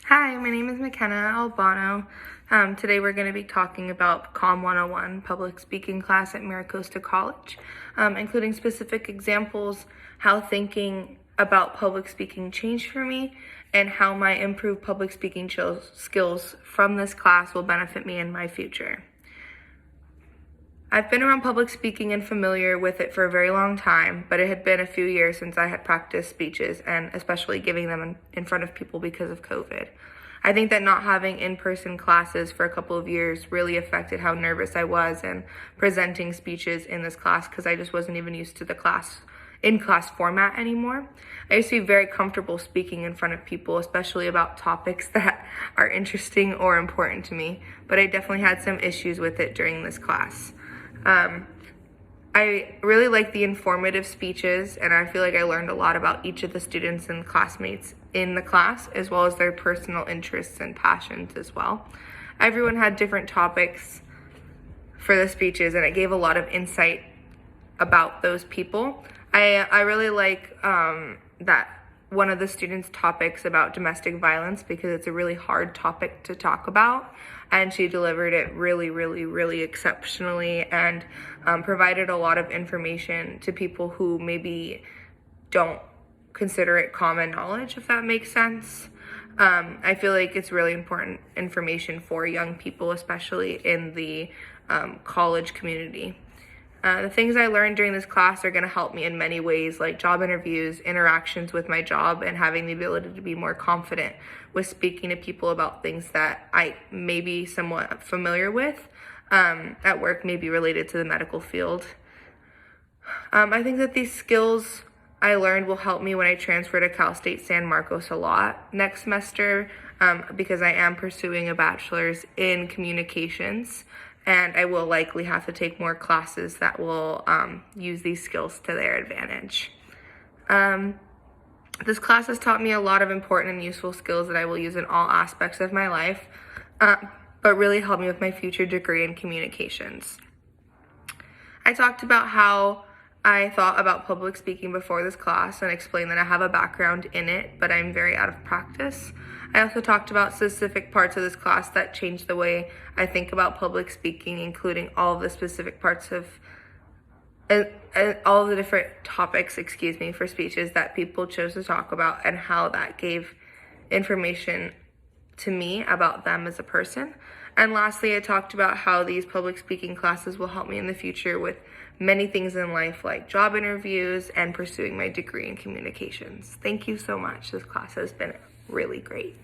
Hi, my name is McKenna Albano. Today we're going to be talking about Comm 101, public speaking class at Maricosta College, including specific examples, how thinking about public speaking changed for me, and how my improved public speaking skills from this class will benefit me in my future. I've been around public speaking and familiar with it for a very long time, but it had been a few years since I had practiced speeches and especially giving them in front of people because of COVID. I think that not having in-person classes for a couple of years really affected how nervous I was in presenting speeches in this class because I just wasn't even used to the in-class format anymore. I used to be very comfortable speaking in front of people, especially about topics that are interesting or important to me, but I definitely had some issues with it during this class. I really like the informative speeches, and I feel like I learned a lot about each of the students and classmates in the class, as well as their personal interests and passions as well. Everyone had different topics for the speeches, and it gave a lot of insight about those people. I really like that one of the students' topics about domestic violence because it's a really hard topic to talk about, and she delivered it really exceptionally and provided a lot of information to people who maybe don't consider it common knowledge, if that makes sense. I feel like it's really important information for young people, especially in the college community. The things I learned during this class are going to help me in many ways, like job interviews, interactions with my job, and having the ability to be more confident with speaking to people about things that I may be somewhat familiar with at work, maybe related to the medical field. I think that these skills I learned will help me when I transfer to Cal State San Marcos a lot next semester because I am pursuing a bachelor's in communications. And I will likely have to take more classes that will use these skills to their advantage. This class has taught me a lot of important and useful skills that I will use in all aspects of my life, but really helped me with my future degree in communications. I talked about how I thought about public speaking before this class and explained that I have a background in it, but I'm very out of practice. I also talked about specific parts of this class that changed the way I think about public speaking, including all of the specific parts of all of the different topics, for speeches that people chose to talk about and how that gave information to me about them as a person. And lastly, I talked about how these public speaking classes will help me in the future with many things in life, like job interviews and pursuing my degree in communications. Thank you so much. This class has been really great.